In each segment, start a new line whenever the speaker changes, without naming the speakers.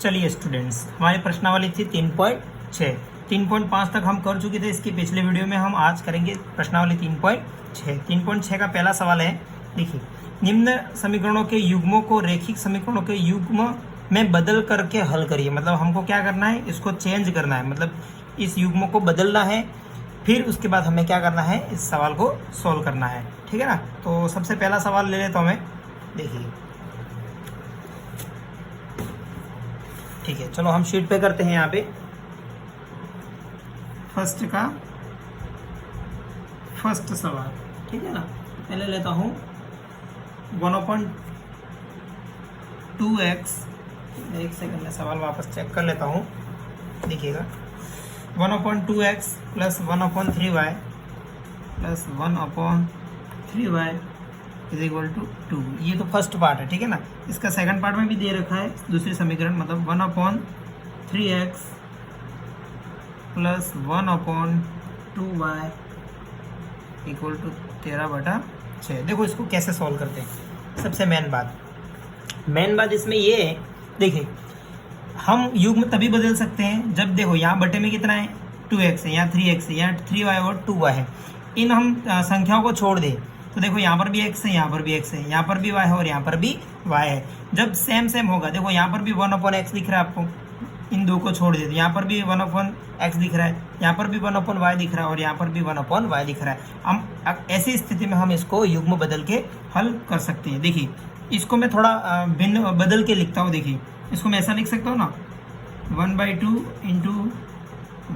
चलिए स्टूडेंट्स, हमारी प्रश्नावली थी 3.6। 3.5 तक हम कर चुके थे इसकी पिछले वीडियो में। हम आज करेंगे प्रश्नावली 3.6। 3.6 का पहला सवाल है, देखिए, निम्न समीकरणों के युग्मों को रेखिक समीकरणों के युग्म में बदल करके हल करिए। मतलब हमको क्या करना है, इसको चेंज करना है, मतलब इस युग्मों को बदलना है, फिर उसके बाद हमें क्या करना है, इस सवाल को सोल्व करना है। ठीक है ना। तो सबसे पहला सवाल ले लेता हूँ मैं, देखिए। ठीक है, चलो हम शीट पे करते हैं। यहाँ पे फर्स्ट सवाल, ठीक है ना। पहले लेता हूँ 1/2x। एक सेकंड में सवाल वापस चेक कर लेता हूँ, देखिएगा। 1/2x plus 1/3y plus 1/3y is equal to 2। ये तो फर्स्ट पार्ट है, ठीक है ना। इसका सेकंड पार्ट में भी दे रखा है दूसरी समीकरण, मतलब 1/3x plus 1/2y equal to 13/6। देखो इसको कैसे सॉल्व करते हैं। सबसे मेन बात इसमें ये है, देखिए, हम युग्म तभी बदल सकते हैं जब, देखो, यहाँ बटे में कितना है, 2x है, यहाँ 3x है, यहाँ 3y और 2y है। इन हम संख्याओं को छोड़ दें तो देखो, यहाँ पर भी x है, यहाँ पर भी x है, यहाँ पर भी y है और यहाँ पर भी y है। जब सेम होगा, देखो यहाँ पर भी 1/x दिख रहा है आपको, इन दो को छोड़ देते, यहाँ पर भी 1/x दिख रहा है, यहाँ पर भी 1/y दिख रहा है और यहाँ पर भी 1/y दिख रहा है। हम ऐसी स्थिति में हम इसको युग्म बदल के हल कर सकते हैं। देखिए, इसको मैं थोड़ा भिन्न बदल के लिखता हूँ। देखिए, इसको मैं ऐसा लिख सकता हूँ ना, 1/2 इंटू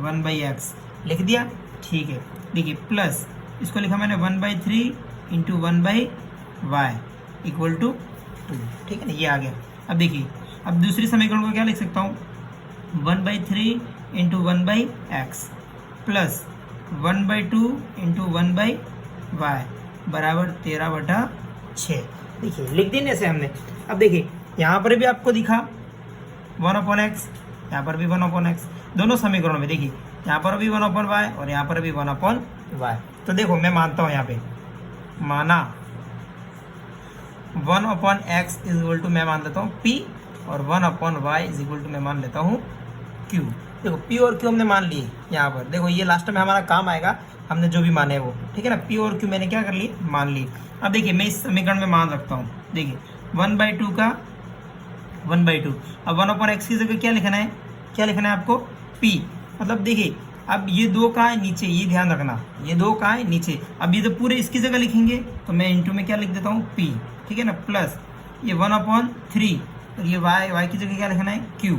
1/x लिख दिया, ठीक है। देखिए, प्लस इसको लिखा मैंने 1/3 इंटू 1/y इक्वल टू 2, ठीक है ना, ये आ गया। अब देखिए, अब दूसरी समीकरण को क्या लिख सकता हूँ, 1/3 into 1/x plus 1/2 into 1/y बराबर 13/6। देखिए, लिख देने से हमने। अब देखिए, यहाँ पर भी आपको दिखा 1/x, यहाँ पर भी 1/x, दोनों समीकरणों में देखिए, यहाँ पर भी 1/y और यहाँ पर भी 1/y। तो देखो, मैं मानता हूँ, यहाँ पे माना 1/x इज इक्वल टू, मैं मान लेता हूँ p, और 1/y इज इक्वल टू मैं मान लेता हूँ q। देखो, p और q हमने मान लिए यहाँ पर। देखो, ये लास्ट में हमारा काम आएगा, हमने जो भी माने वो, ठीक है ना। p और q मैंने क्या कर लिए, मान लिए। अब देखिए, मैं इस समीकरण में मान रखता हूँ। देखिए, 1/2 का 1/2, अब 1/x की जगह क्या लिखना है, आपको p। मतलब देखिए, अब ये दो कहाँ है, नीचे, ये ध्यान रखना, ये दो कहाँ है, नीचे। अब ये तो पूरे इसकी जगह लिखेंगे, तो मैं इंटू में क्या लिख देता हूँ, p, ठीक है ना, प्लस ये 1/3 और ये y की जगह क्या लिखना है, q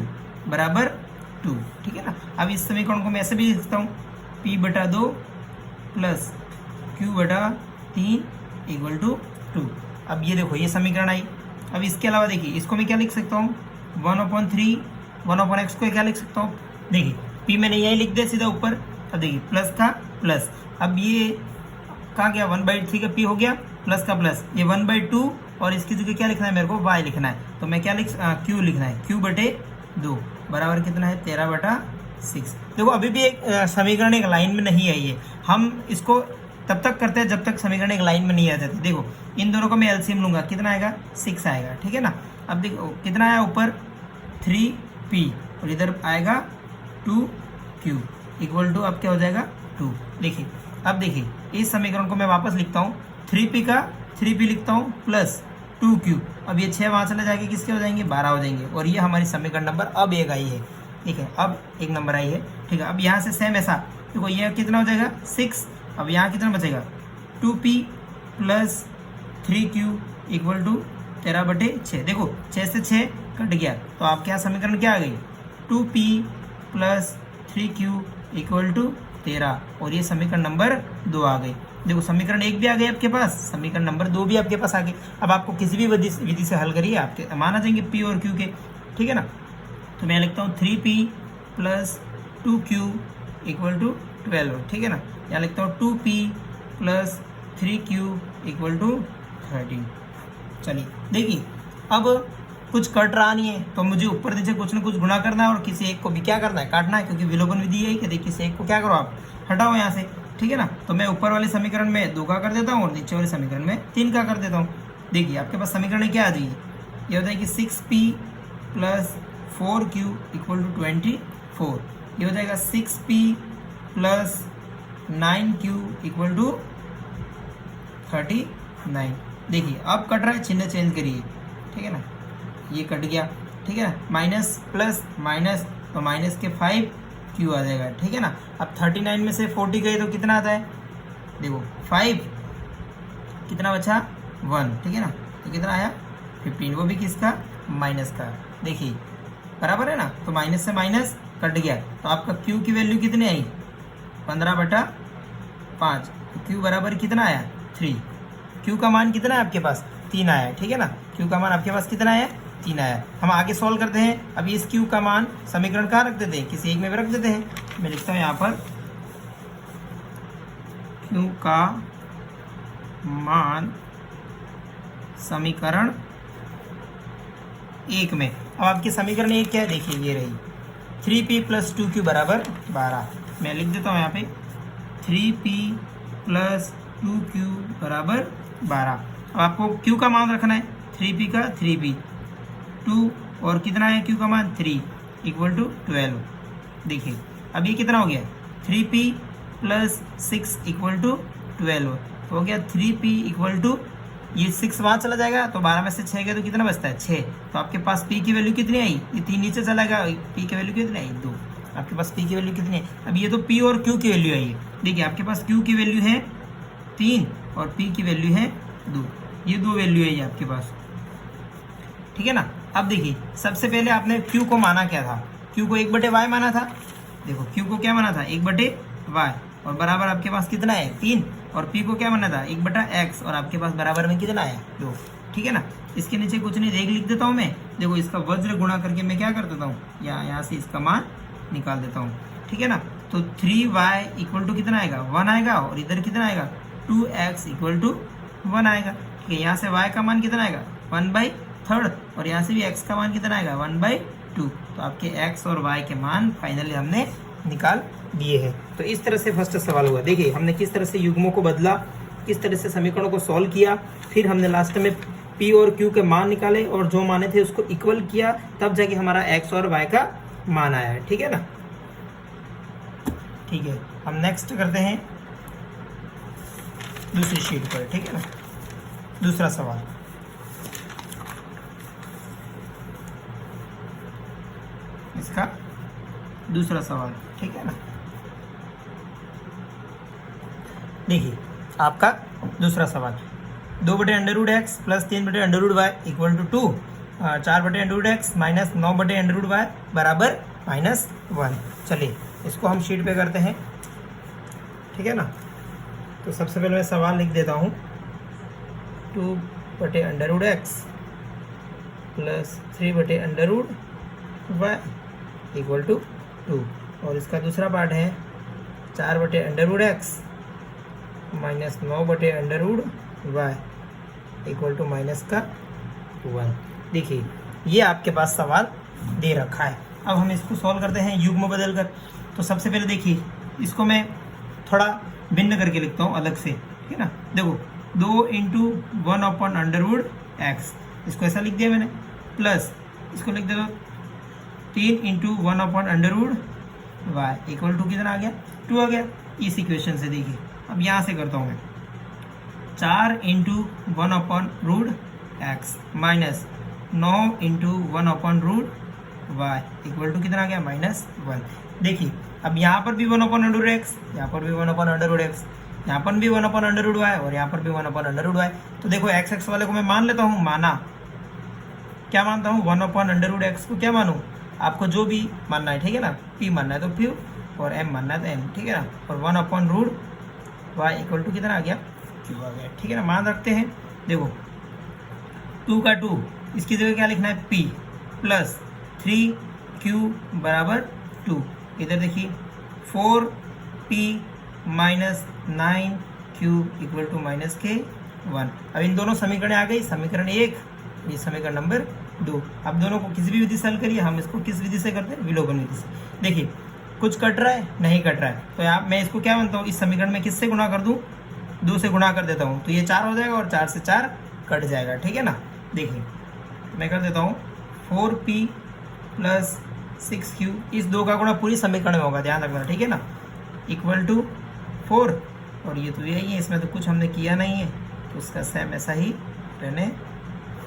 बराबर 2, ठीक है ना। अब इस समीकरण को मैं ऐसे भी लिख सकता हूँ, p/2 plus q/3 equal to 2। अब ये देखो, ये समीकरण आई। अब इसके अलावा देखिए, इसको मैं क्या लिख सकता हूँ, 1/3 1/x को क्या लिख सकता हूँ, देखिए, p मैंने यही लिख दिया सीधा ऊपर। अब देखिए, प्लस का प्लस, अब ये कहाँ गया, 1/3 का p हो गया, प्लस का प्लस, ये 1/2 और इसकी जगह क्या लिखना है मेरे को, y लिखना है। तो मैं क्या q लिखना है, q/2 बराबर कितना है, 13/6। देखो, अभी भी एक समीकरण एक लाइन में नहीं आई है। हम इसको तब तक करते हैं जब तक समीकरण एक लाइन में नहीं आ जाती। देखो, इन दोनों को मैं एलसीएम लूंगा, कितना आएगा, 6 आएगा, ठीक है ना। अब देखो, कितना आया ऊपर, 3p और इधर आएगा 2q इक्वल टू, अब क्या हो जाएगा, 2। देखिए, अब देखिए, इस समीकरण को मैं वापस लिखता हूँ, 3p का 3p लिखता हूँ प्लस 2q। अब ये 6 वहाँ चले जाएंगे, किसके हो जाएंगे, 12 हो जाएंगे, और ये हमारी समीकरण नंबर अब एक आई है, ठीक है, अब एक नंबर आई है, ठीक है। अब यहाँ से सेम ऐसा, देखो, ये कितना हो जाएगा, 6। अब यहाँ कितना बचेगा, 2p plus 3q equal to 13/6। देखो, 6 से 6 कट गया, तो आपके यहाँ समीकरण क्या आ गई, 2p plus 3q equal to 13, और ये समीकरण नंबर 2 आ गई। देखो, समीकरण 1 भी आ गई आपके पास, समीकरण नंबर 2 भी आपके पास आ गई। अब आपको किसी भी विधि से हल करिए, आपके मान आ जाएंगे p और q के, ठीक है ना। तो मैं लिखता हूँ 3p plus 2q equal to 12, ठीक है ना। यहाँ लिखता हूँ 2p plus 3q equal to 13। चलिए, देखिए, अब कुछ कट रहा नहीं है, तो मुझे ऊपर नीचे कुछ ना कुछ गुणा करना है और किसी एक को भी क्या करना है, काटना है, क्योंकि विलोपन विधि है कि देखिए, किसी एक को क्या करो, आप हटाओ यहाँ से, ठीक है ना। तो मैं ऊपर वाले समीकरण में 2 का कर देता हूँ और नीचे वाले समीकरण में 3 का कर देता हूँ। देखिए, आपके पास समीकरण क्या आ जाएगी, ये हो जाएगी 6p plus 4Q equal to 24, ये हो जाएगा 6P plus 9Q equal to 39। देखिए अब कट रहा है, चिन्ह चेंज करिए, ठीक है ना, ये कट गया, ठीक है ना, माइनस प्लस माइनस, तो माइनस के 5Q आ जाएगा, ठीक है ना। अब 39 में से 40 गए तो कितना आता है, देखो 5 कितना बचा 1, ठीक है ना, तो कितना आया 15, वो भी किसका, माइनस का। देखिए बराबर है ना, तो माइनस से माइनस कट गया, तो आपका Q की वैल्यू कितनी आई 15/5, Q बराबर कितना आया 3। Q का मान कितना है आपके पास 3 आया, ठीक है ना, Q का मान आपके पास कितना आया 3 आया। हम आगे सॉल्व करते हैं। अब इस Q का मान समीकरण कहाँ रख देते हैं, किसी एक में भी रख देते हैं। मैं लिखता हूँ यहाँ पर Q का मान समीकरण 1 में। अब आपकी समीकरण 1 क्या है, देखिए ये रही 3P प्लस 2Q बराबर 12। मैं लिख देता हूँ यहाँ पे 3P प्लस 2Q बराबर 12। अब आपको Q का मान रखना है, 3P का 3P 2 और कितना है Q का मान 3 इक्वल टू 12। देखिए अब ये कितना हो गया 3P प्लस 6 इक्वल टू 12 हो गया। 3P इक्वल टू, ये 6 वहाँ चला जाएगा तो 12 में से 6 गया तो कितना बचता है 6। तो आपके पास P की वैल्यू कितनी आई, ये 3 नीचे चला गया, P की वैल्यू कितनी आई 2। आपके पास P की वैल्यू कितनी है, अब ये तो P और Q की वैल्यू आई है। देखिए आपके पास Q की वैल्यू है 3 और P की वैल्यू है 2, ये 2 वैल्यू है ये आपके पास, ठीक है ना। अब देखिए सबसे पहले आपने Q को माना क्या था, Q को 1/y माना था। देखो Q को क्या माना था 1/y और बराबर आपके पास कितना है 3, और P को क्या माना था 1/x और आपके पास बराबर में कितना है 2, ठीक है ना। इसके नीचे कुछ नहीं, एक लिख देता हूँ मैं। देखो इसका वज्र गुणा करके मैं क्या कर देता हूँ, यहाँ से इसका मान निकाल देता हूँ, ठीक है ना। तो 3y इक्वल टू कितना आएगा 1 आएगा, और इधर कितना आएगा 2x इक्वल टू 1 आएगा, ठीक है। यहाँ से y का मान कितना आएगा 1/3 और यहाँ से भी x का मान कितना आएगा 1/2। तो आपके x और y के मान फाइनली हमने निकाल दिए हैं। तो इस तरह से फर्स्ट सवाल हुआ। देखिए हमने किस तरह से युग्मों को बदला, किस तरह से समीकरणों को सॉल्व किया, फिर हमने लास्ट में P और Q के मान निकाले और जो माने थे उसको इक्वल किया, तब जाके हमारा x और y का मान आया है, ठीक है ना। ठीक है, हम नेक्स्ट करते हैं दूसरी शीट पर, ठीक है ना। दूसरा सवाल, इसका दूसरा सवाल, ठीक है ना। देखिए आपका दूसरा सवाल 2/√x plus 3/√y equal to 2, 4/√x minus 9/√y बराबर -1। चलिए इसको हम शीट पे करते हैं, ठीक है ना। तो सबसे पहले मैं सवाल लिख देता हूँ 2/√x plus 3/√y equal to 2, और इसका दूसरा पार्ट है 4/√x minus 9/√y equal to -1। देखिए ये आपके पास सवाल दे रखा है। अब हम इसको सॉल्व करते हैं युग्म बदल कर। तो सबसे पहले देखिए इसको मैं थोड़ा भिन्न करके लिखता हूँ अलग से, ठीक है ना। देखो 2 × 1/√x, इसको ऐसा लिख दिया मैंने, प्लस इसको लिख देता 3 × 1/√y इक्वल टू कितना आ गया 2 आ गया इस इक्वेशन से। देखिए अब यहाँ से करता हूँ मैं 4 × 1/√x minus 9 × 1/√y equal to कितना आ गया -1। देखिए अब यहाँ पर भी 1/√x, यहाँ पर भी 1/√x, यहाँ पर भी 1/√y और यहाँ पर भी 1/√y। तो देखो x वाले को मैं मान लेता हूँ, माना क्या मानता हूँ 1/√x को क्या मानूँ, आपको जो भी मानना है, ठीक है ना। p मानना है तो p और m मानना है तो m, ठीक है ना। और 1/√y इक्वल टू कितना आ गया q आ गया, ठीक है ना। मान रखते हैं, देखो 2 का 2, इसकी जगह क्या लिखना है p प्लस 3q बराबर 2। इधर देखिए 4p minus 9q equal to -1। अब इन दोनों समीकरण आ गई, समीकरण 1, ये समीकरण नंबर 2। अब दोनों को किसी भी विधि से हल करिए, हम इसको किस विधि से करते हैं, विलोपन विधि से। देखिए कुछ कट रहा है, नहीं कट रहा है, तो यहाँ मैं इसको क्या मानता हूँ, इस समीकरण में किससे गुणा कर दूँ, 2 से गुणा कर देता हूँ, तो ये 4 हो जाएगा और 4 से 4 कट जाएगा, ठीक है ना। देखिए मैं कर देता हूँ 4p प्लस 6Q, इस 2 का गुणा पूरी समीकरण में होगा, ध्यान रखना, ठीक है ना, इक्वल टू 4, और ये तो यही है, इसमें तो कुछ हमने किया नहीं है, तो उसका सेम ऐसा ही रहने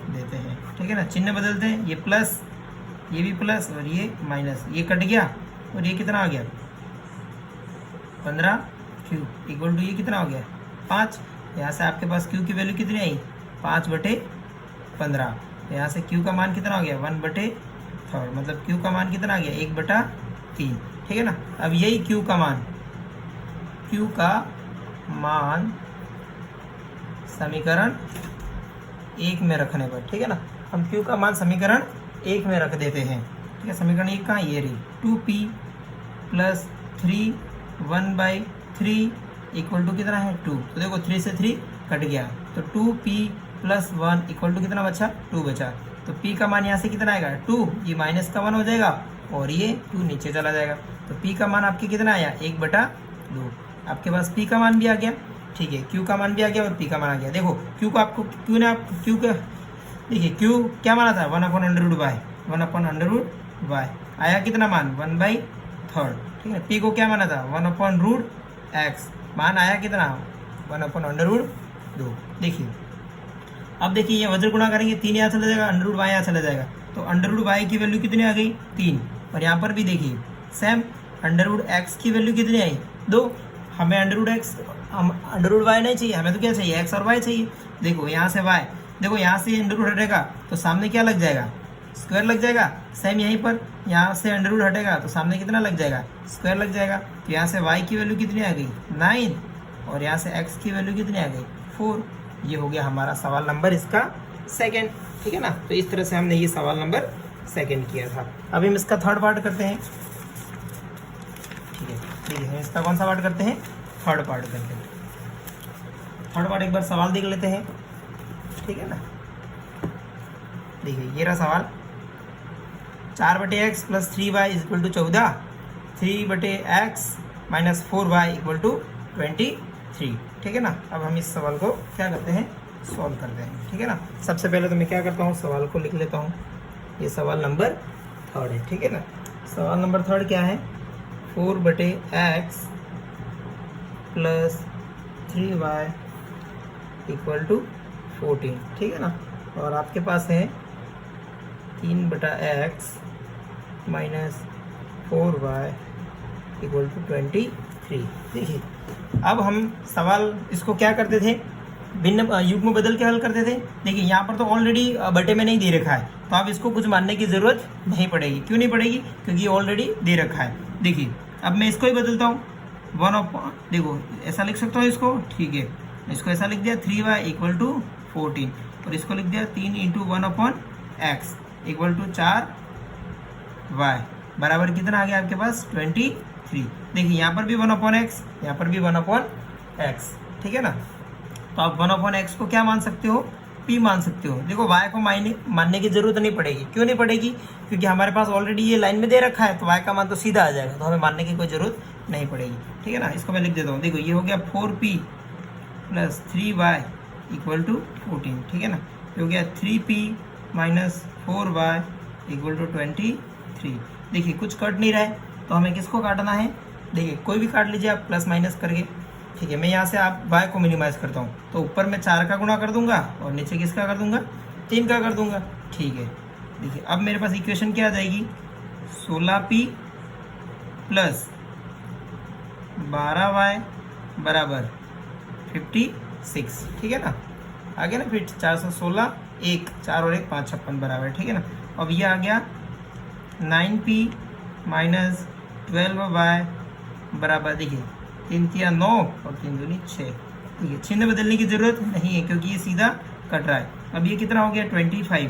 देते हैं, ठीक है ना। चिन्ह बदलते हैं, ये प्लस, ये भी प्लस और ये माइनस, ये कट गया और ये कितना आ गया 15Q इक्वल टू ये कितना हो गया 5। यहाँ से आपके पास Q की वैल्यू कितनी आई 5/15। यहाँ से Q का मान कितना हो गया 1/3, मतलब Q का मान कितना आ गया 1/3, ठीक है ना। अब यही Q का मान समीकरण 1 में रखने पर, ठीक है ना, हम Q का मान समीकरण 1 में रख देते हैं, ठीक है। समीकरण 1 कहाँ, ये रही, 2P प्लस 3 1/3 इक्वल टू कितना है 2, तो देखो 3 से 3 कट गया, तो 2P प्लस 1 इक्वल टू कितना बचा 2 बचा, तो P का मान यहाँ से कितना आएगा 2, ये माइनस का 1 हो जाएगा और ये 2 नीचे चला जाएगा, तो P का मान आपके कितना आया 1/2, आपके पास P का मान भी आ गया, ठीक है, Q का मान भी आ गया और P का मान आ गया। देखो Q को आपको Q का देखिए Q क्या माना था 1/√y आया कितना मान 1/3, ठीक है। P को क्या माना था 1/√x, मान आया कितना 1/√2। देखिए अब देखिए ये वज्र गुणा करेंगे, 3 यहाँ चला जाएगा, √y यहाँ चला जाएगा, तो √y की वैल्यू कितनी आ गई 3, और यहाँ पर भी देखिए सेम √x की वैल्यू कितनी आई 2। हमें √y नहीं चाहिए, हमें तो क्या चाहिए x और y चाहिए। देखो यहाँ से y, देखो यहाँ से √ हटेगा तो सामने क्या लग जाएगा स्क्वायर लग जाएगा, सेम यहीं पर यहाँ से √ हटेगा तो सामने कितना लग जाएगा स्क्वायर लग जाएगा, तो यहाँ से y की वैल्यू कितनी आ गई 9 और यहाँ से x की वैल्यू कितनी आ गई 4। ये हो गया हमारा सवाल नंबर इसका सेकंड, ठीक है ना। तो इस तरह से हमने ये सवाल नंबर सेकंड किया था। अब हम इसका थर्ड पार्ट करते हैं, ठीक है, ठीक है, इसका कौन सा पार्ट करते हैं थर्ड पार्ट करते हैं। थर्ड पार्ट एक बार सवाल देख लेते हैं, ठीक है ना। देखिए ये रहा सवाल, 4/x plus 3y equal to 14, 3/x minus 4y equal to 23, ठीक है ना। अब हम इस सवाल को क्या करते हैं सॉल्व करते हैं, ठीक है ना। सबसे पहले तो मैं क्या करता हूँ सवाल को लिख लेता हूँ, ये सवाल नंबर थर्ड है, ठीक है ना। सवाल नंबर थर्ड क्या है 4/x plus 3y equal to 14, ठीक है ना। और आपके पास है 3/x minus 4y equal to 23। देखिए अब हम सवाल इसको क्या करते थे भिन्न युग्म बदल के हल करते थे। देखिए यहाँ पर तो ऑलरेडी बटे में नहीं दे रखा है, तो आप इसको कुछ मानने की ज़रूरत नहीं पड़ेगी। क्यों नहीं पड़ेगी, क्योंकि ये ऑलरेडी दे रखा है। देखिए अब मैं इसको ही बदलता हूँ, देखो ऐसा लिख सकता हूँ इसको, ठीक है, इसको ऐसा लिख दिया 3y इक्वल टू 14 और इसको लिख दिया 3 × 1/x इक्वल टू 4y बराबर कितना आ गया आपके पास 23। देखिए यहाँ पर भी 1/x, यहाँ पर भी 1/x, ठीक है ना। तो आप 1/x को क्या मान सकते हो p मान सकते हो। देखो y को मानने की जरूरत नहीं पड़ेगी। क्यों नहीं पड़ेगी, क्योंकि हमारे पास ऑलरेडी ये लाइन में दे रखा है, तो y का मान तो सीधा आ जाएगा, तो हमें मानने की कोई जरूरत नहीं पड़ेगी, ठीक है ना। इसको मैं लिख देता हूँ, देखो ये हो गया 4p plus 3y equal to 14, ठीक है ना। ये हो गया 3p minus 4y equal to 23। देखिए कुछ कट नहीं रहा है, तो हमें किसको काटना है, देखिए कोई भी काट लीजिए आप प्लस माइनस करके, ठीक है। मैं यहाँ से आप y को मिनिमाइज करता हूँ, तो ऊपर मैं 4 का गुणा कर दूंगा और नीचे किसका कर दूंगा 3 का कर दूंगा, ठीक है। देखिए अब मेरे पास इक्वेशन क्या आ जाएगी 16p प्लस 12y बराबर 56, ठीक है ना। आगे ना फिर 416 1 4 और 1 5 56 बराबर, ठीक है ना। अब ये आ गया 9p माइनस 12y बराबर, देखिए 3 3 9 और 3 2 6, ठीक है। चिन्ह बदलने की जरूरत नहीं है क्योंकि ये सीधा कट रहा है। अब ये कितना हो गया 25p,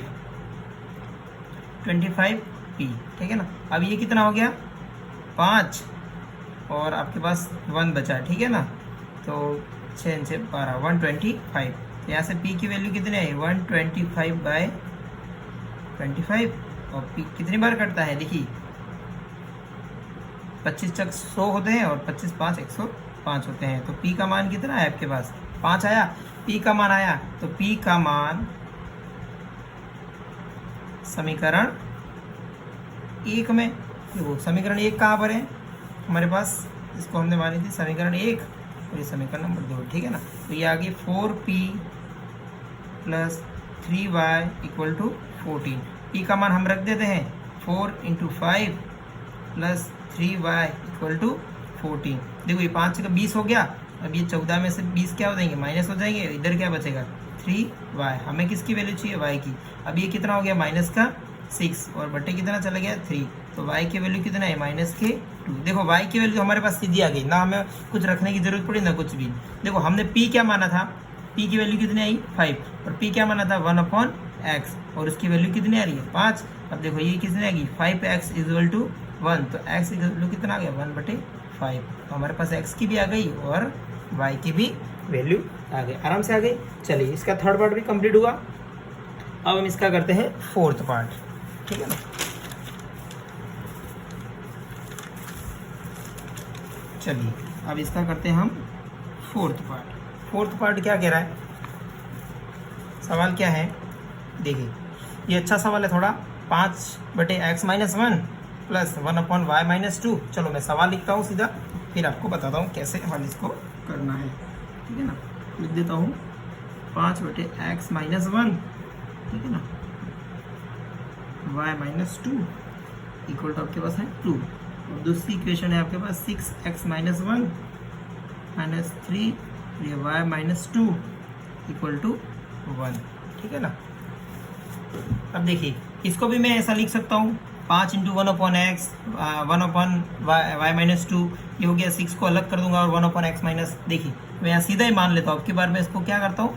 ठीक है ना। अब ये कितना हो गया 5 और आपके पास 1 बचा, ठीक है ना। तो 6 6 12 125, यहाँ से p की वैल्यू कितनी है 125/25 और p कितनी बार कटता है, देखिए 25 चक 100 होते हैं और 25 5 105 होते हैं। तो p का मान कितना है आपके पास 5 आया, p का मान आया, तो p का मान समीकरण 1 में, देखो समीकरण 1 कहाँ पर है हमारे पास, इसको हमने मानी थी समीकरण 1 और ये समीकरण नंबर 2, ठीक है ना। तो ये आ गई 4p + 3y = 14। p का मान हम रख देते हैं 4 × 5 + 3y = 14। देखो ये 5 का 20 हो गया। अब ये 14 में से 20 क्या हो जाएंगे, माइनस हो जाएंगे। इधर क्या बचेगा 3y। हमें किसकी वैल्यू चाहिए, y की। अब ये कितना हो गया माइनस का 6 और बटे कितना चला गया 3। तो y की वैल्यू कितना है -2। देखो y की वैल्यू हमारे पास सीधी आ गई ना, हमें कुछ रखने की जरूरत पड़ी ना कुछ भी। देखो हमने p क्या माना था, p की वैल्यू कितनी आई 5 और p क्या माना था 1/x और उसकी वैल्यू कितनी आ रही है 5। अब देखो ये कितनी आ गई 5x = 1, तो x की वैल्यू कितना आ गया 1/5। तो हमारे पास x की भी आ गई और y की भी वैल्यू आ गई, आराम से आ गई। चलिए इसका थर्ड पार्ट भी कंप्लीट हुआ। अब हम इसका करते हैं फोर्थ पार्ट, ठीक है ना। चलिए अब इसका करते हैं हम फोर्थ पार्ट। फोर्थ पार्ट क्या कह रहा है, सवाल क्या है, देखिए ये अच्छा सवाल है थोड़ा। 5/x - 1 + 1/y - 2। चलो मैं सवाल लिखता हूँ सीधा, फिर आपको बताता हूँ कैसे हल इसको करना है, ठीक है ना। लिख देता हूँ 5/x - 1, ठीक है ना, y - 2 = आपके पास है 2। और दूसरी इक्वेशन है आपके पास 6x - 1 - 3 y - 2 = 1, ठीक है ना। अब देखिए इसको भी मैं ऐसा लिख सकता हूँ 5 × 1/x 1/y - 2। ये हो गया 6 को अलग कर दूंगा और 1/x - देखिए मैं यहाँ सीधा ही मान लेता हूँ। अब की बार मैं इसको क्या करता हूँ,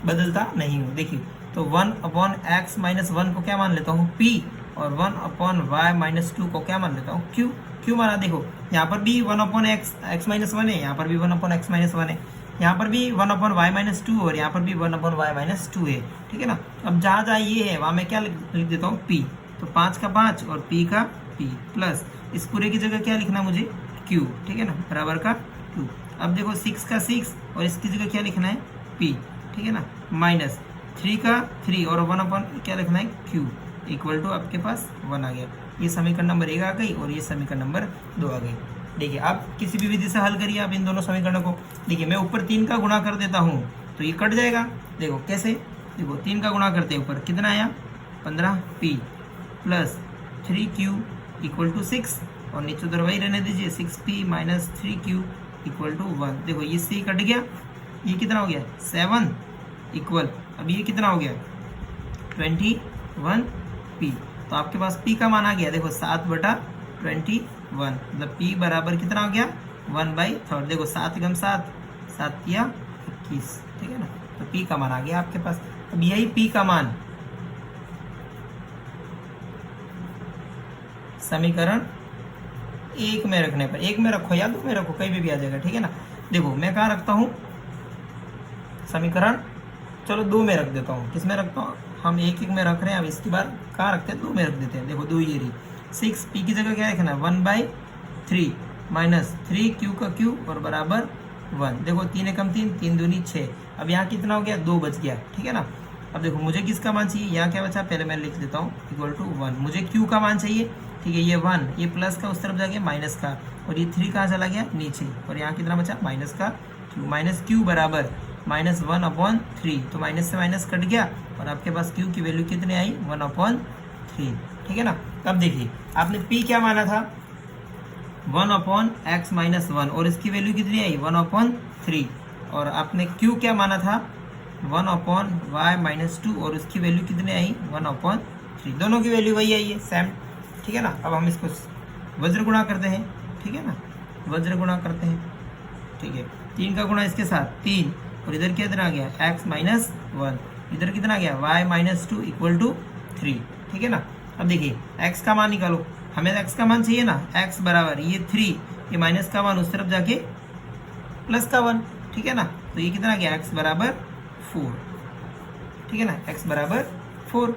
बदलता नहीं हूँ। देखिए तो 1/x - 1 को क्या मान लेता हूँ p और 1/y - 2 को क्या मान लेता हूँ q। क्यों माना, देखो यहाँ पर भी 1/x - 1 है, यहाँ पर भी 1/x - 1 है, यहाँ पर भी 1/y - 2 और यहाँ पर भी 1/y - 2 है, ठीक है ना। अब जहाँ जहाँ ये है वहाँ मैं क्या लिख देता हूँ p। तो 5 का 5 और p का p प्लस इस पूरे की जगह क्या लिखना है मुझे q, ठीक है ना, बराबर का 2। अब देखो 6 का 6 और इसकी जगह क्या लिखना है p, ठीक है ना, माइनस 3 का 3 और 1 क्या लिखना है q = आपके पास 1 आ गया। ये समीकरण नंबर 1 आ गई और ये समीकरण नंबर 2 आ गई। देखिए आप किसी भी विधि से हल करिए आप इन दोनों समीकरणों को। देखिए मैं ऊपर 3 का गुणा कर देता हूँ तो ये कट जाएगा। देखो कैसे, देखो 3 का गुणा करते हैं ऊपर कितना आया 15p + 3q = 6 और नीचे उधर वही रहने दीजिए 6p - 3q = 1। देखो ये c कट गया, ये कितना हो गया 7 इक्वल, अब ये कितना हो गया 21p। तो आपके पास p का मान आ गया देखो 7/21, मतलब p बराबर कितना हो गया 1/3। देखो 7 × 7 7 या 21, ठीक है ना। तो p का मान आ गया आपके पास। अब यही p का मान समीकरण 1 में रखने पर, 1 में रखो या 2 में रखो, कहीं भी आ जाएगा, ठीक है ना। देखो मैं कहाँ रखता हूँ समीकरण, चलो 2 में रख देता हूँ। किस में रखता हूँ, हम 1 में रख रहे हैं, अब इसकी बार कहाँ रखते हैं 2 में रख देते हैं। देखो 2 ये रही, 6p की जगह क्या रखना 1/3 माइनस 3q का q और बराबर 1। देखो 3 एकम 3, 3 दूनी 6। अब यहाँ कितना हो गया 2 बच गया, ठीक है ना। अब देखो मुझे किसका मान चाहिए, यहाँ क्या बचा पहले मैं लिख देता हूँ =1। मुझे q का मान चाहिए, ठीक है, ये 1, ये प्लस का उस तरफ जा गया माइनस का, और ये 3 कहाँ चला गया नीचे, और यहाँ कितना बचा माइनस का q। माइनस q बराबर -1/3। तो माइनस से माइनस कट गया और आपके पास q की वैल्यू कितनी आई 1/3, ठीक है ना। अब देखिए आपने p क्या माना था 1/x - 1 और इसकी वैल्यू कितनी आई 1/3, और आपने q क्या माना था 1/y - 2 और उसकी वैल्यू कितनी आई 1/3। दोनों की वैल्यू वही आई है सेम, ठीक है ना। अब हम इसको वज्र गुणा करते हैं, ठीक है ना, वज्र गुणा करते हैं, ठीक है। 3 का गुणा इसके साथ 3 और इधर कितना आ गया x - 1, इधर कितना आ गया y - 2 = 3, ठीक है ना। अब देखिए x का मान निकालो, हमें x का मान चाहिए ना, x बराबर ये 3, ये माइनस का 1 उस तरफ जाके प्लस का 1, ठीक है ना। तो ये कितना आ गया x बराबर 4, ठीक है ना, x बराबर 4।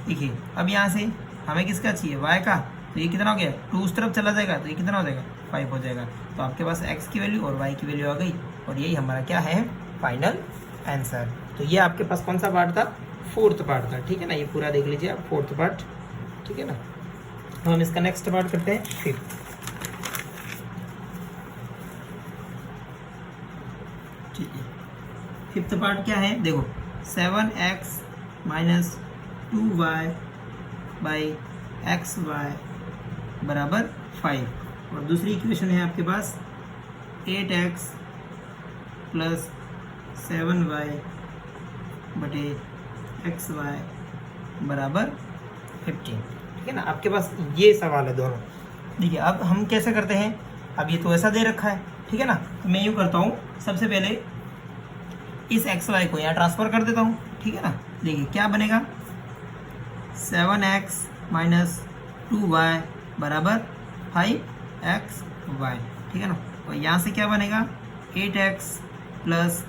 देखिए अब यहाँ से हमें किसका चाहिए y का, तो ये कितना हो गया 2 उस तरफ चला जाएगा तो ये कितना हो जाएगा 5 हो जाएगा। तो आपके पास x की वैल्यू और y की वैल्यू आ गई और यही हमारा क्या है फाइनल आंसर। तो ये आपके पास कौन सा पार्ट था, फोर्थ पार्ट था, ठीक है ना। ये पूरा देख लीजिए आप फोर्थ पार्ट, ठीक है ना। तो हम इसका नेक्स्ट पार्ट करते हैं फिफ्थ। ठीक है, फिफ्थ पार्ट क्या है देखो, 7x minus 2y by x Y बराबर 5। और दूसरी इक्वेशन है आपके पास 8x प्लस 7y बटे एक्स वाई बराबर 15। ठीक है ना, आपके पास ये सवाल है दोनों। देखिए अब हम कैसे करते हैं, अब ये तो ऐसा दे रखा है, ठीक है ना, तो मैं यूँ करता हूँ, सबसे पहले इस एक्स वाई को यहाँ ट्रांसफर कर देता हूँ। ठीक है ना, देखिए क्या बनेगा, 7x माइनस 2y बराबर 5xy। ठीक है ना, और यहाँ से क्या बनेगा, 8x प्लस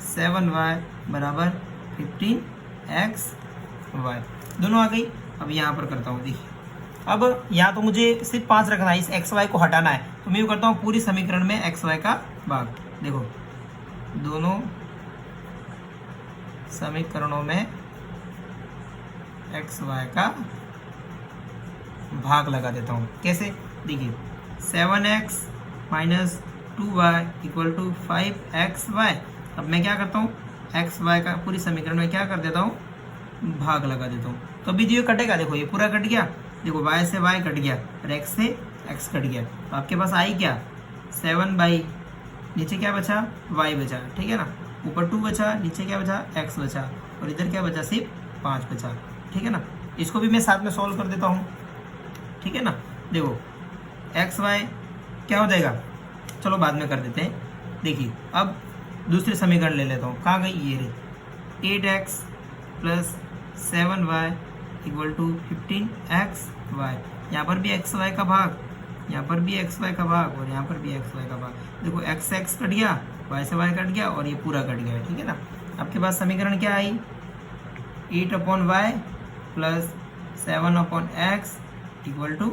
7y बराबर 15xy। दोनों आ गई। अब यहाँ पर करता हूँ, देखिए अब यहाँ तो मुझे सिर्फ 5 रखना है, इस एक्स वाई को हटाना है, तो मैं यूँ करता हूँ पूरी समीकरण में एक्स वाई का भाग। देखो दोनों समीकरणों में एक्स वाई का भाग लगा देता हूँ। कैसे, देखिए 7x minus 2y equal to 5xy। अब मैं क्या करता हूँ, एक्स वाई का पूरी समीकरण में क्या कर देता हूँ, भाग लगा देता हूँ। तो अभी जो ये कटेगा, देखो ये पूरा कट गया, देखो y से y कट गया और x से x कट गया, तो आपके पास आई क्या, 7 बाई नीचे क्या बचा, y बचा। ठीक है ना, ऊपर 2 बचा, नीचे क्या बचा, x बचा, और इधर क्या बचा, सिर्फ 5 बचा। ठीक है ना, इसको भी मैं साथ में सॉल्व कर देता हूँ। ठीक है ना, देखो एक्स वाई क्या हो जाएगा, चलो बाद में कर देते हैं। देखिए अब दूसरे समीकरण ले लेता हूँ, कहाँ गई, ये रही, 8x plus 7y equal to 15xy। यहाँ पर भी एक्स वाई का भाग, यहाँ पर भी एक्स वाई का भाग, और यहाँ पर भी एक्स वाई का भाग। देखो एक्स से एक्स कट गया, वाई से वाई कट गया, और ये पूरा कट गया। ठीक है ना, आपके पास समीकरण क्या आई, 8/y plus 7/x equal to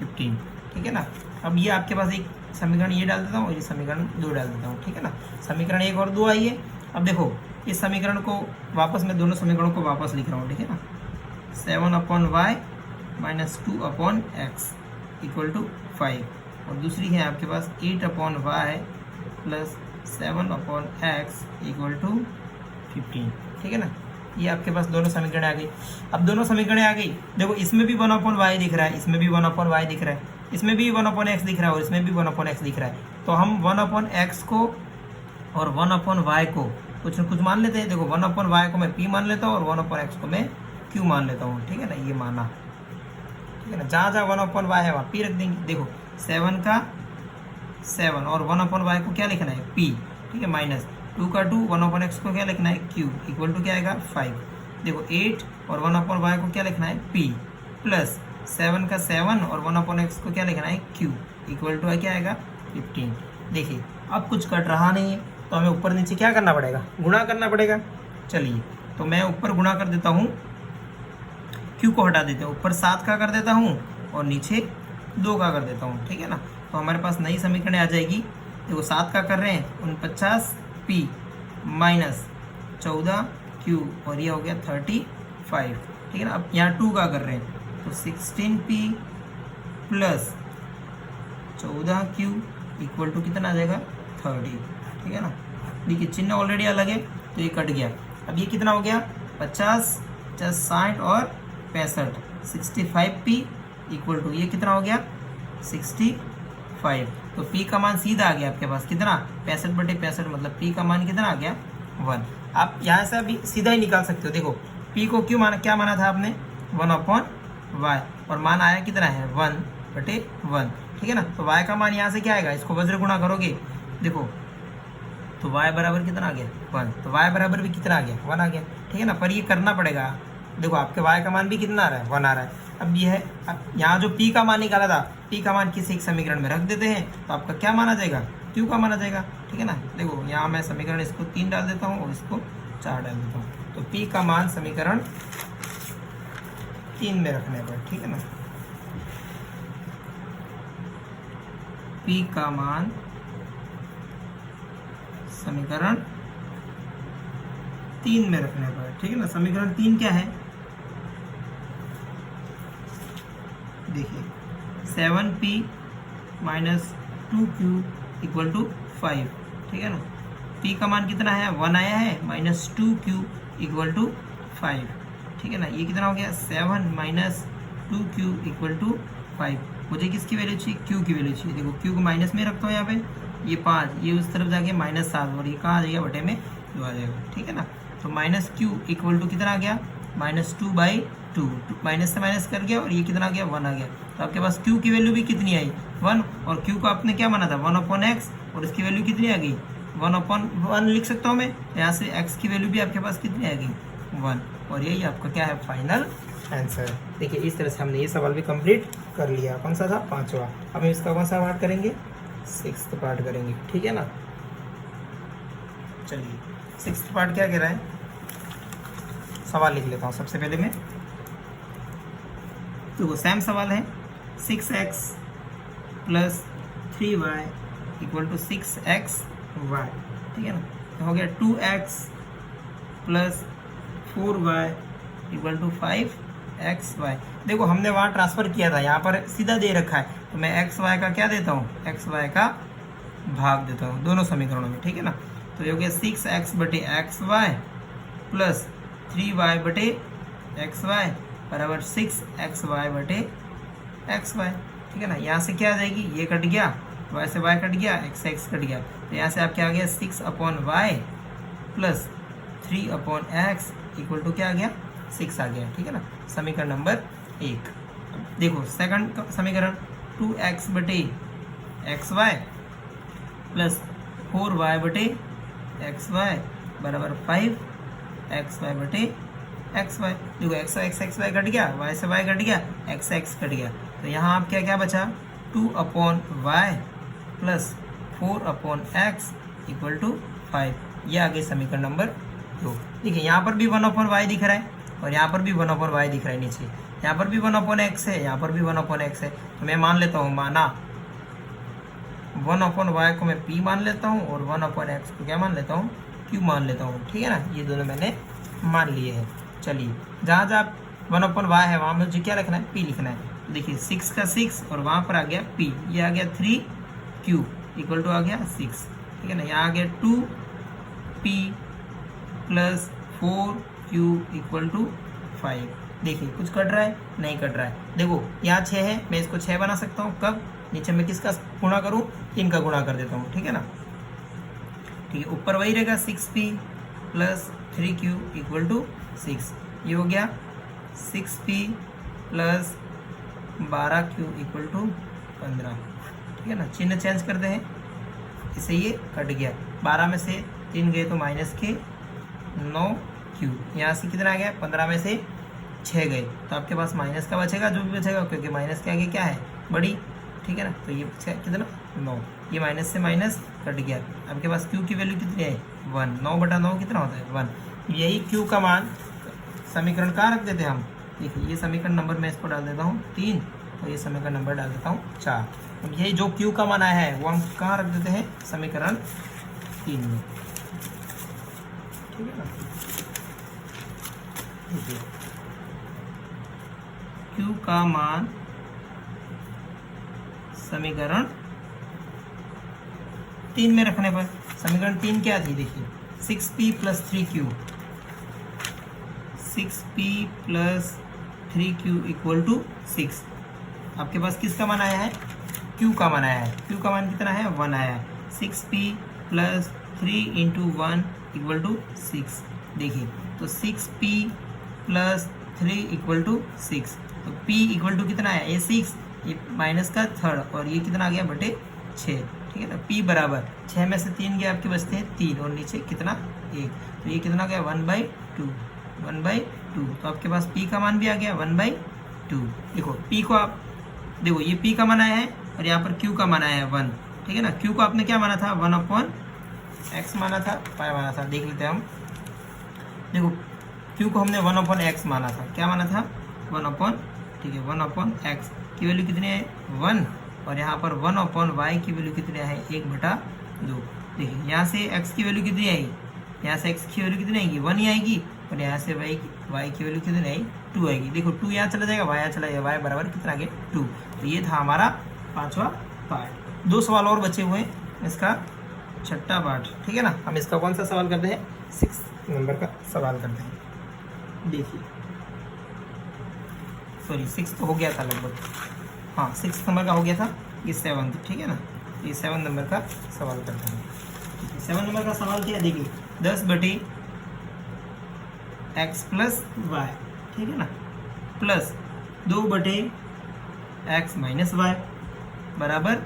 15। ठीक है ना, अब ये आपके पास एक समीकरण ये डाल देता हूँ और ये समीकरण 2 डाल देता हूँ। ठीक है ना, समीकरण 1 और 2 आई है। अब देखो इस समीकरण को वापस, मैं दोनों समीकरणों को वापस लिख रहा हूँ। ठीक है ना, 7/y minus 2/x equal to 5, और दूसरी है आपके पास 8/y plus 7/x equal to 15। ठीक है ना, ये आपके पास दोनों समीकरण आ गई। अब दोनों समीकरण आ गई, देखो इसमें भी 1/y दिख रहा है, इसमें भी 1/y दिख रहा है, इसमें भी 1/x दिख रहा है, और इसमें भी 1/x दिख रहा है। तो हम 1/x को और 1/y को कुछ न कुछ मान लेते हैं। देखो 1/y को मैं p मान लेता हूँ और 1/x को मैं q मान लेता हूँ। ठीक है ना, ये माना। ठीक है ना, जहाँ जहाँ 1/y है वहाँ p रख देंगे। देखो 7 का 7 और 1/y को क्या लिखना है, p। ठीक है, माइनस 2 का 2, 1/x को क्या लिखना है, q इक्वल टू क्या आएगा, 5। देखो 8 और 1/y को क्या लिखना है, p प्लस 7 का 7 और 1/x को क्या लिखना है, q इक्वल टू क्या आएगा, 15। देखिए अब कुछ कट रहा नहीं है, तो हमें ऊपर नीचे क्या करना पड़ेगा, गुणा करना पड़ेगा। चलिए तो मैं ऊपर गुणा कर देता हूँ, q को हटा देते हैं, ऊपर 7 का कर देता हूँ और नीचे 2 का कर देता हूँ। ठीक है ना, तो हमारे पास नई समीकरण आ जाएगी। देखो 7 का कर रहे हैं 49p माइनस 14q, और ये हो गया 35। ठीक है ना, अब यहाँ 2 का कर रहे हैं तो 16p plus 14q equal to कितना आ जाएगा, 30। ठीक है ना, देखिए चिन्ह ऑलरेडी अलग है तो ये कट गया। अब ये कितना हो गया, 50 + 60 और 65, 65p इक्वल टू ये कितना हो गया, 65। तो p का मान सीधा आ गया आपके पास कितना, 65/65, मतलब p का मान कितना आ गया, 1। आप यहाँ से अभी सीधा ही निकाल सकते हो। देखो p को क्यों माना, क्या माना था आपने, 1/y, और मान आया कितना है, 1/1। ठीक है ना, तो y का मान यहाँ से क्या आएगा, इसको वज्र गुणा करोगे, देखो तो y बराबर कितना आ गया, 1। तो y बराबर भी कितना आ गया, 1 आ गया। ठीक है ना, पर ये करना पड़ेगा। देखो आपके y का मान भी कितना आ रहा है, 1 आ रहा है। अब ये है, अब यहाँ जो p का मान निकाला था, p का मान किसी एक समीकरण में रख देते हैं, तो आपका क्या माना जाएगा, q का माना जाएगा। ठीक है ना, देखो यहाँ मैं समीकरण इसको 3 डाल देता हूँ और इसको 4 डाल देता हूँ, तो p का मान समीकरण 3 में रखने पर। ठीक है ना, p का मान समीकरण 3 में रखने पर। ठीक है ना, समीकरण 3 क्या है, देखिए 7p minus 2q equal to 5, ठीक है ना। p का मान कितना है 1 आया है, माइनस 2q इक्वल टू 5, ठीक है ना। ये कितना हो गया 7 माइनस 2q इक्वल टू 5। मुझे किसकी वैल्यू चाहिए, q की वैल्यू चाहिए। देखो q को माइनस में रखता हूँ यहाँ पे, ये 5, ये उस तरफ जाके -7 और ये कहाँ आ जाएगा बटे में 2 आ जाएगा, ठीक है ना। तो माइनस q इक्वल टू कितना आ गया -2/2, माइनस से माइनस कर गया और ये कितना आ गया 1 आ गया। तो आपके पास q की वैल्यू भी कितनी आई 1, और q को आपने क्या माना था 1/x, और इसकी वैल्यू कितनी आ गई 1/1 लिख सकता हूँ मैं। यहाँ से x की वैल्यू भी आपके पास कितनी आ गई 1, और यही आपका क्या है फाइनल आंसर। देखिए इस तरह से हमने ये सवाल भी कंप्लीट कर लिया। कौन सा था 5वां। अब हम इसका कौन सा पार्ट करेंगे 6th पार्ट करेंगे, ठीक है ना। चलिए 6th पार्ट क्या कह रहा है, सवाल लिख लेता हूँ सबसे पहले मैं। तो सेम सवाल है 6x plus 3y equal to 6xy, ठीक है ना। तो हो गया 2x plus 4y equal to 5xy। देखो हमने वहाँ ट्रांसफर किया था, यहाँ पर सीधा दे रखा है, तो मैं xy का क्या देता हूँ xy का भाग देता हूँ दोनों समीकरणों में, ठीक है ना। तो ये हो गया 6x बटे xy प्लस 3y बटे xy बराबर 6xy बटे xy, ठीक है ना। यहाँ से क्या आ जाएगी, ये कट गया, y से y कट गया, x से x कट गया, तो यहाँ से आप क्या आ गया 6/y plus 3/x equal to क्या आ गया 6 आ गया, ठीक है ना। समीकरण नंबर 1। देखो सेकंड समीकरण 2x बटे xy प्लस 4y बटे xy बराबर 5xy बटे xy। देखो xy कट गया, y से y कट गया, x से x कट गया, तो यहाँ आप क्या बचा 2/y plus 4/x equal to 5। ये आ गई समीकरण नंबर 2। देखिए यहाँ पर भी 1/y दिख रहा है और यहाँ पर भी 1/y दिख रहा है नीचे, यहाँ पर भी 1/x है, यहाँ पर भी 1/x है। तो मैं मान लेता हूँ, माना 1/y को मैं p मान लेता हूँ और 1/x को क्या मान लेता हूँ q मान लेता हूँ, ठीक है ना। ये दोनों मैंने मान लिए हैं। चलिए जहाँ जहाँ 1/y है वहाँ मुझे क्या लिखना है p लिखना है। देखिए 6 का 6 और वहाँ पर आ गया p, ये आ गया 3q इक्वल टू आ गया 6, ठीक है ना। यहाँ आ गया 2p plus 4q equal to 5। देखिए कुछ कट रहा है, नहीं कट रहा है। देखो यहाँ 6 है, मैं इसको 6 बना सकता हूँ, कब नीचे में किसका गुणा करूँ, इनका गुणा कर देता हूँ, ठीक है ना। ठीक है, ऊपर वही रहेगा 6p plus 3q equal to 6। ये हो गया 6p plus 12q equal to 15, ठीक है ना। चिन्ह चेंज करते हैं, इससे ये कट गया, 12 में से 3 गए तो माइनस के 9q, यहाँ से कितना आ गया 15 में से 6 गए तो आपके पास माइनस का बचेगा, जो भी बचेगा, क्योंकि माइनस के आगे क्या है बड़ी, ठीक है ना। तो ये कितना 9, ये माइनस से माइनस कट गया, आपके पास q की वैल्यू कितनी है 1, 9/9 कितना होता है 1। यही q का मान समीकरण कहाँ रख देते हैं हम, देखिए ये समीकरण नंबर मैं इसको डाल देता हूँ 3 और ये समीकरण नंबर डाल देता हूँ 4। अब यही जो q का मान आया है वो हम कहाँ रख देते हैं समीकरण 3 में, ठीक है ना। देखिए q का मान समीकरण 3 में रखने पर, समीकरण 3 क्या थी, देखिए 6p plus 3q, 6p plus 3q equal to 6। आपके पास किसका मान आया है q का मान आया है, q का मान कितना है 1 आया है। 6p plus 3 into 1 equal to 6। देखिए तो 6p प्लस 3 इक्वल टू 6, तो p इक्वल टू कितना है, ये 6, ये माइनस का थर्ड और ये कितना आ गया बटे 6, ठीक है ना। p बराबर 6 में से 3 गया, आपके बचते हैं 3 और नीचे कितना 1, तो ये कितना गया 1/2, 1/2। तो आपके पास p का मान भी आ गया 1/2। देखो p को आप देखो, ये p का मान आया है और यहाँ पर q का मान आया है 1, ठीक है ना। q को आपने क्या माना था 1/x माना था, पाई माना था, देख लेते हैं हम। देखो q को हमने 1/x माना था, क्या माना था 1/, ठीक है 1/x की वैल्यू कितनी है 1, और यहाँ पर 1/y की वैल्यू कितनी है 1/2। देखिए यहाँ से x की वैल्यू कितनी आएगी, यहाँ से x की वैल्यू कितनी आएगी 1 ही आएगी, और यहाँ से y की वैल्यू कितनी आएगी 2 आएगी। देखो 2 यहाँ चला जाएगा, y यहाँ चला जाएगा, y बराबर कितना आ गया 2। तो ये था हमारा 5वां पार्ट। 2 सवाल और बचे हुए हैं, इसका 6ठा पार्ट, ठीक है ना। हम इसका कौन सा सवाल करते हैं, 6 नंबर का सवाल करते हैं। देखिए सॉरी 6 तो हो गया था लगभग, हाँ 6 नंबर का हो गया था, ये 7, ठीक है ना। ये 7 नंबर का सवाल करते हैं। 7 नंबर का सवाल क्या है, देखिए 10 बटे x प्लस वाई, ठीक है ना, प्लस 2 बटे x माइनस वाई बराबर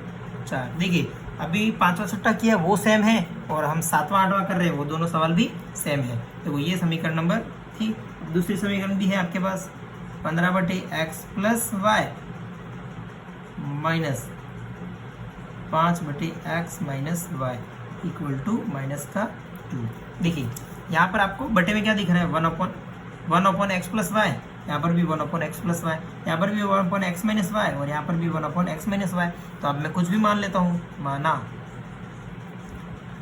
4। देखिए अभी 5वां 6ठा किया वो सेम है, और हम 7वां 8वां कर रहे हैं, वो दोनों सवाल भी सेम है। तो ये समीकरण नंबर थी। दूसरी समीकरण भी है आपके पास, 15 बटे x प्लस वाई माइनस 5 बटे x minus Y equal to minus का 2। देखिए यहाँ पर आपको बटे में क्या दिख रहा है, 1 अपॉन एक्स प्लस वाई, यहाँ पर भी 1 अपॉन एक्स प्लस वाई, यहाँ पर भी 1 अपॉन एक्स माइनस वाई, और यहाँ पर भी 1 अपॉन एक्स माइनस वाई। तो अब मैं कुछ भी मान लेता हूँ, माना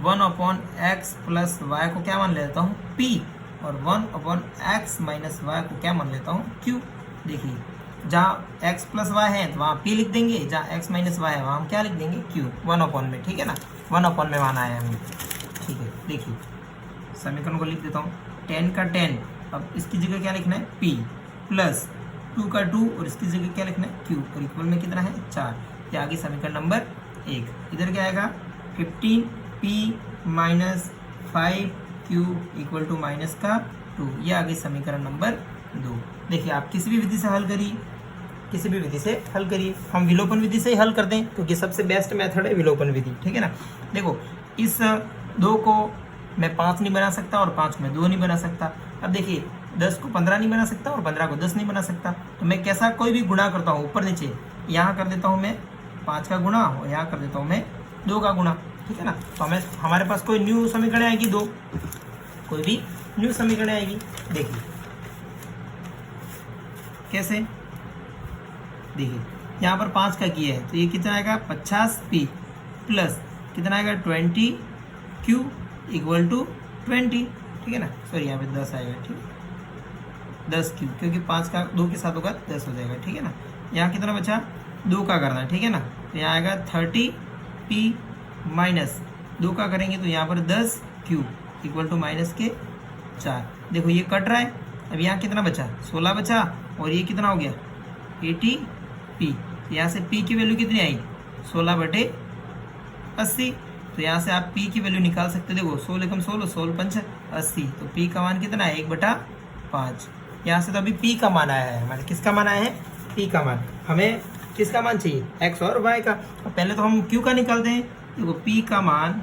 1 अपॉन एक्स प्लस वाई को क्या मान लेता हूँ p, और 1 अपॉन एक्स माइनस वाई को क्या मान लेता हूँ q। देखिए जहाँ x प्लस वाई है तो वहाँ p लिख देंगे, जहाँ x माइनस वाई है वहाँ हम क्या लिख देंगे q, 1 अपॉन में, ठीक है ना, 1 अपॉन में माना है हमें, ठीक है। देखिए समीकरण को लिख देता हूँ, 10 का 10, अब इसकी जगह क्या लिखना है p, प्लस 2 का 2, और इसकी जगह क्या लिखना है q, और इक्वल में कितना है 4। ये आगे समीकरण नंबर 1। इधर क्या आएगा 15p minus 5q equal to minus का 2। ये आगे समीकरण नंबर 2। देखिए आप किसी भी विधि से हल करिए, किसी भी विधि से हल करिए, हम विलोपन विधि से ही हल करते हैं क्योंकि सबसे बेस्ट मेथड है विलोपन विधि, ठीक है ना। देखो इस 2 को मैं 5 नहीं बना सकता, और 5 को मैं 2 नहीं बना सकता। अब देखिए 10 को 15 नहीं बना सकता, और 15 को 10 नहीं बना सकता। तो मैं कैसा कोई भी गुणा करता हूँ ऊपर नीचे, यहाँ कर देता हूँ मैं 5 का गुणा, और यहाँ कर देता हूँ मैं 2 का गुणा, ठीक है ना। तो हमारे पास कोई न्यू समीकरण आएगी 2, कोई भी न्यू समीकरण आएगी। देखिए कैसे, देखिए यहाँ पर 5 का किया है तो ये कितना आएगा 50p प्लस कितना आएगा 20q इक्वल टू 20, ठीक है ना। सॉरी यहाँ पे 10 आएगा, ठीक है 10q, क्योंकि 5 का 2 के साथ होगा 10 हो जाएगा, ठीक है ना। यहाँ कितना बचा 2 का करना है, ठीक है ना। तो यहाँ आएगा 30p माइनस 2 का करेंगे तो यहाँ पर 10q इक्वल टू माइनस के 4। देखो ये कट रहा है, अब यहाँ कितना बचा 16 बचा, और ये कितना हो गया 80p। यहाँ से p की वैल्यू कितनी आई 16 बटे 80। तो यहाँ से आप p की वैल्यू निकाल सकते, देखो 16 कम 16, 16 पंच 80, तो p का मान कितना है 1/5। यहाँ से तो अभी p का मान आया है, हमारे किसका मान आया है p का मान। हमें किसका मान चाहिए x और y का। पहले तो हम q का निकालते हैं। देखो p का मान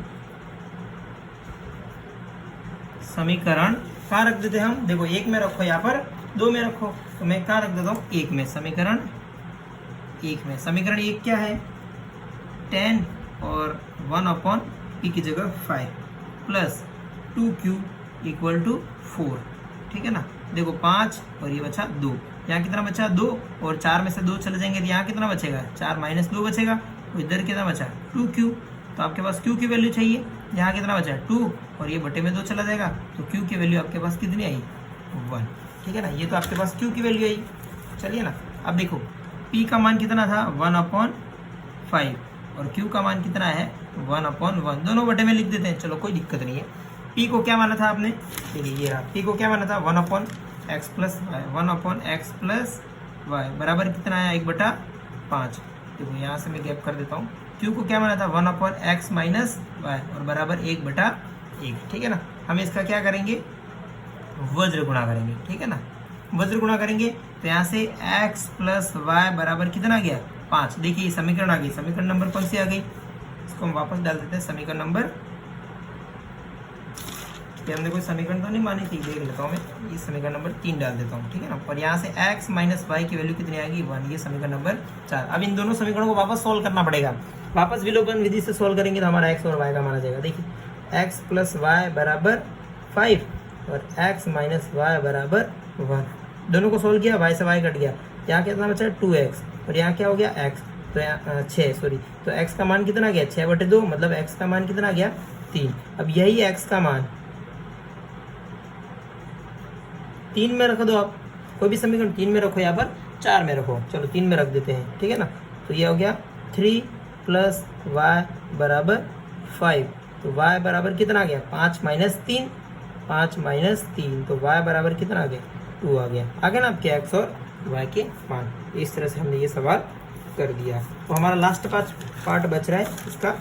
समीकरण कहाँ रख देते हैं हम, देखो 1 में रखो, यहाँ पर 2 में रखो, तो मैं कहाँ रख देता हूँ 1 में, समीकरण 1 में। समीकरण 1 क्या है 10 और 1 अपॉन p की जगह 5 प्लस 2q इक्वल टू 4, ठीक है ना। देखो 5 और ये बचा 2, यहाँ कितना बचा 2, और 4 में से 2 चले जाएंगे तो यहाँ कितना बचेगा 4 माइनस 2 बचेगा, तो इधर कितना बचा 2q। तो आपके पास q की वैल्यू चाहिए, यहाँ कितना बचा 2, और ये बटे में 2 चला जाएगा, तो q की वैल्यू आपके पास कितनी आई 1, ठीक है ना। ये तो आपके पास q की वैल्यू आई। चलिए ना, अब देखो p का मान कितना था 1/5, और q का मान कितना है 1/1, दोनों बटे में लिख देते हैं, चलो कोई दिक्कत नहीं है। p को क्या माना था आपने, देखिए ये रहा, p को क्या माना था 1/x plus Y, 1/x plus Y बराबर कितना आया 1/5। देखो यहाँ से मैं गैप कर देता हूँ। q को क्या माना था 1/x माइनस वाई, और बराबर 1/1, ठीक है ना। हम इसका क्या करेंगे वज्र गुणा करेंगे, ठीक है ना। वज्र गुणा करेंगे तो यहाँ से x प्लस वाई बराबर कितना आ गया 5। देखिए समीकरण आ गई, समीकरण नंबर कौन सी आ गई, इसको हम वापस डाल देते हैं समीकरण नंबर, हमने कोई समीकरण तो नहीं मानी थी, देख लेता हूँ मैं, ये समीकरण नंबर 3 डाल देता हूँ, ठीक है ना। और यहाँ से x माइनस वाई की वैल्यू कितनी आएगी 1, ये समीकरण नंबर 4। अब इन दोनों समीकरणों को वापस सोल्व करना पड़ेगा, वापस विलोपन विधि से सोल्व करेंगे तो हमारा x और y का माना जाएगा। देखिए x प्लस वाई बराबर 5 और x माइनस वाई बराबर 1, दोनों को सोल्व किया, y से y कट गया, यहाँ कितना बचा 2x, और यहाँ क्या हो गया x, तो यहाँ 6, सॉरी, तो x का मान कितना गया 6/2, मतलब x का मान कितना गया 3। अब यही x का मान 3 में रख दो आप, कोई भी समीकरण 3 में रखो, यहाँ पर 4 में रखो, चलो 3 में रख देते हैं, ठीक है ना। तो ये हो गया 3 + y बराबर 5, तो y बराबर कितना आ गया 5 - 3, 5 - 3, तो y बराबर कितना आ गया 2 आ गया। आगे ना आपके x और y के मान। इस तरह से हमने ये सवाल कर दिया। तो हमारा लास्ट पार्ट बच रहा है इसका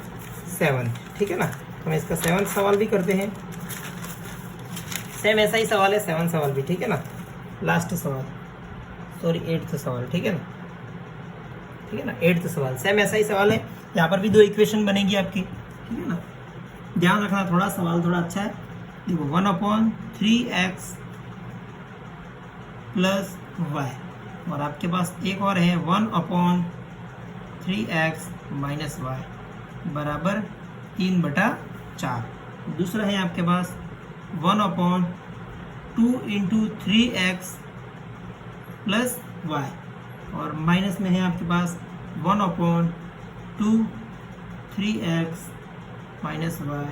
7, ठीक है ना। हम इसका 7 सवाल भी करते हैं। सेम ऐसा ही सवाल है 7 सवाल भी, ठीक है ना। लास्ट सवाल, सॉरी 8th सवाल, ठीक है ना, ठीक है ना। 8th सवाल सेम ऐसा ही सवाल है। यहाँ पर भी 2 इक्वेशन बनेगी आपकी, ठीक है ना। ध्यान रखना थोड़ा, सवाल थोड़ा अच्छा है। देखो 1/3x + y, और आपके पास एक और है 1/3x - y बराबर 3/4। दूसरा है आपके पास 1/2 × 3x + y, और माइनस में है आपके पास 1/2 3x - y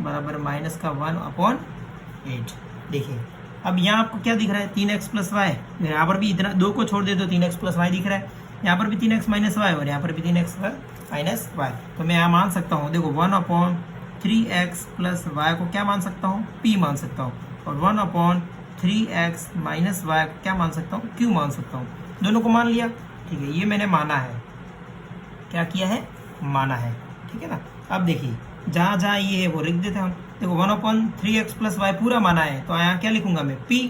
बराबर -1/8। देखिए अब यहाँ आपको क्या दिख रहा है 3x + y, यहाँ पर भी इतना 2 को छोड़ दे तो 3x + y दिख रहा है, यहाँ पर भी 3x - y और यहाँ पर भी 3x - y। तो मैं यहाँ मान सकता हूँ, देखो 1/3x + y को क्या मान सकता हूँ p मान सकता हूँ, और 1/3x - y को क्या मान सकता हूँ q मान सकता हूँ। दोनों को मान लिया, ठीक है। ये मैंने माना है, क्या किया है माना है, ठीक है ना। अब देखिए जहाँ जहाँ ये है वो लिख देते हैं हम। देखो 1/3x + y पूरा माना है, तो यहाँ क्या लिखूंगा मैं p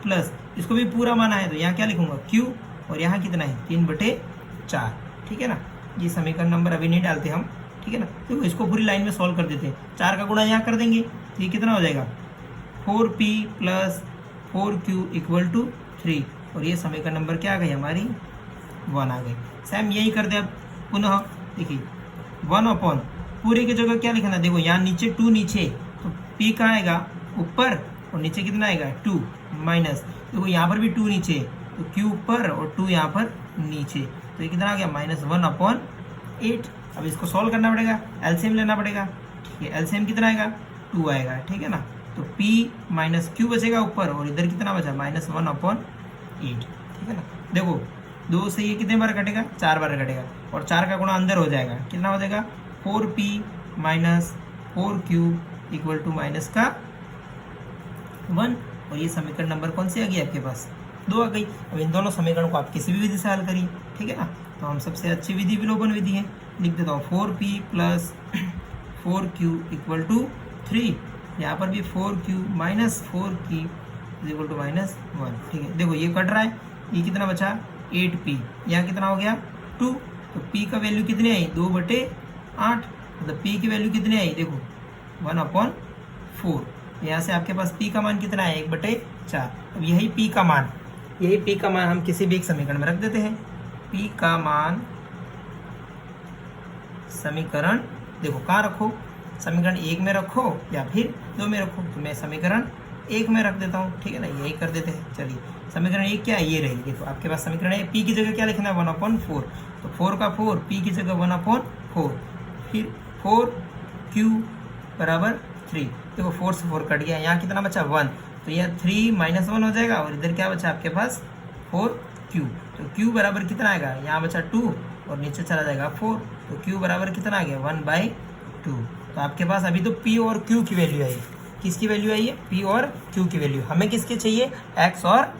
प्लस, इसको भी पूरा माना है तो यहाँ क्या लिखूंगा q, और यहाँ कितना है 3/4, ठीक है ना। ये समीकरण नंबर अभी नहीं डालते हम, ठीक है ना। देखो इसको पूरी लाइन में सॉल्व कर देते हैं। 4 का गुणा यहाँ कर देंगे तो ये कितना हो जाएगा 4p + 4q = 3, और ये समीकरण नंबर क्या आ गई हमारी 1 आ गई। सेम यही कर दे अब पुनः। देखिए 1/ पूरे की जगह क्या लिखना, देखो यहाँ नीचे 2 नीचे, तो p कहाँ आएगा ऊपर, और नीचे कितना आएगा 2 माइनस, देखो यहाँ पर भी 2 नीचे, तो q ऊपर और 2 यहाँ पर नीचे, तो ये कितना आ गया -1/8। अब इसको सॉल्व करना पड़ेगा, एलसीएम लेना पड़ेगा, ठीक है। एलसीएम कितना आएगा 2 आएगा, ठीक है ना। तो p - q बचेगा ऊपर, और इधर कितना बचा -1/8, ठीक है ना। देखो 2 से ये कितने बार कटेगा 4 बार कटेगा, और 4 का गुणा अंदर हो जाएगा, कितना हो जाएगा 4p - 4q = -1, और ये समीकरण नंबर कौन सी आ गई आपके पास 2 आ गई। अब इन दोनों समीकरणों को आप किसी भी विधि से हल करिए, ठीक है ना। तो हम सबसे अच्छी विधि विलोपन विधि है, लिख देता हूँ 4p + 4q = 3, यहाँ पर भी 4q - 4q = -1, ठीक है। देखो ये कट रहा है, ये कितना बचा 8p, यहाँ कितना हो गया 2, तो p का वैल्यू कितनी आई 2/8, मतलब p की वैल्यू कितनी आई देखो 1/4। यहाँ से आपके पास p का मान कितना है 1/4। अब यही p का मान हम किसी भी एक समीकरण में रख देते हैं। p का मान समीकरण देखो कहाँ रखो, समीकरण 1 में रखो या फिर 2 में रखो, तो मैं समीकरण 1 में रख देता हूँ, ठीक है ना। यही कर देते हैं। चलिए समीकरण 1 क्या है ये रही, देखो आपके पास समीकरण है p की जगह क्या लिखना है 1/4, तो 4 का 4 p की जगह 1/4, फिर 4q = 3, देखो 4 से 4 कट गया, यहाँ कितना बचा 1, तो यह 3 - 1 हो जाएगा, और इधर क्या बचा आपके पास 4q, तो q बराबर कितना आएगा, यहाँ बचा 2 और नीचे चला जाएगा 4, तो q बराबर कितना आ गया 1/2। तो आपके पास अभी तो p और q की वैल्यू आई, किसकी वैल्यू आई है p और q की वैल्यू। हमें किसके चाहिए x और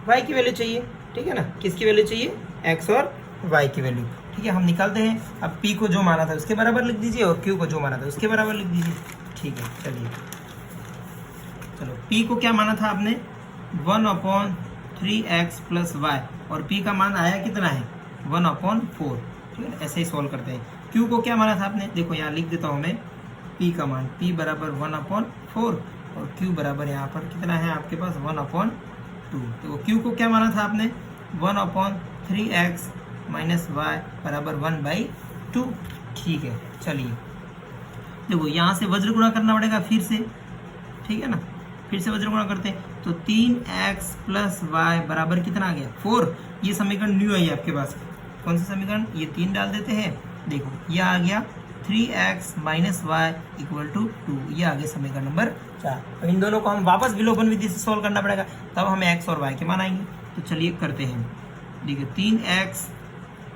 y की वैल्यू चाहिए, ठीक है ना। किसकी वैल्यू चाहिए x और y की वैल्यू, ठीक है। हम निकालते हैं। अब p को जो माना था उसके बराबर लिख दीजिए, और q को जो माना था उसके बराबर लिख दीजिए, ठीक है। चलिए चलो p को क्या माना था आपने 1/3x + y, और p का मान आया कितना है 1/4, ठीक है। ऐसे ही सॉल्व करते हैं। q को क्या माना था आपने, देखो यहाँ लिख देता हूँ मैं p का मान, p बराबर 1/4, और q बराबर यहाँ पर कितना है आपके पास 1/2। तो q को क्या माना था आपने 1/3x - y बराबर 1/2, ठीक है। चलिए देखो यहाँ से वज्र गुणा करना पड़ेगा फिर से, ठीक है ना। फिर से वज्र गुणा करते हैं, तो 3x + y बराबर कितना आ गया 4। ये समीकरण न्यू है आपके पास, कौन सा समीकरण, ये 3 डाल देते हैं, देखो ये आ गया 3x - y = 2, ये आ गया समीकरण नंबर 4। अब इन दोनों को हम वापस विलोपन विधि से सॉल्व करना पड़ेगा, तब हमें x और y के मान आएंगे। तो चलिए करते हैं। देखिए 3x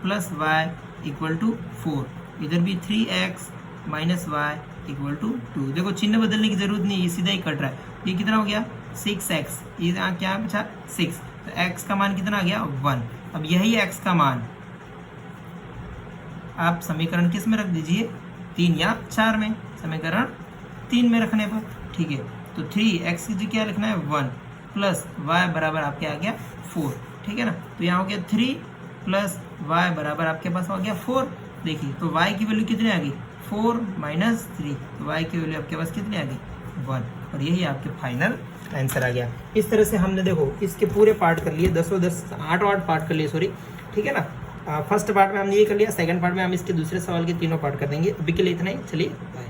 plus Y equal to 4, इधर भी 3x minus Y equal to 2। देखो चिन्ह बदलने की जरूरत नहीं है, ये सीधा ही कट रहा है। ये कितना हो गया 6x, ये क्या बचा 6, तो x का मान कितना आ गया 1। अब यही x का मान आप समीकरण किस में रख दीजिए 3 या 4 में, समीकरण 3 में रखने पर, ठीक है। तो 3x की जगह क्या लिखना है 1 प्लस y बराबर आपके आ गया 4, ठीक है ना। तो यहाँ हो गया 3 प्लस y बराबर आपके पास हो गया 4। देखिए तो y की वैल्यू कितनी आ गई 4 माइनस 3, तो y की वैल्यू आपके पास कितनी आ गई 1, और यही आपके फाइनल आंसर आ गया। इस तरह से हमने देखो इसके पूरे पार्ट कर लिए, 8 पार्ट कर लिए, सॉरी, ठीक है ना। फर्स्ट पार्ट में हमने ये कर लिया, सेकंड पार्ट में हम इसके दूसरे सवाल के तीनों पार्ट कर देंगे। अभी के लिए इतना ही, चलिए बाय।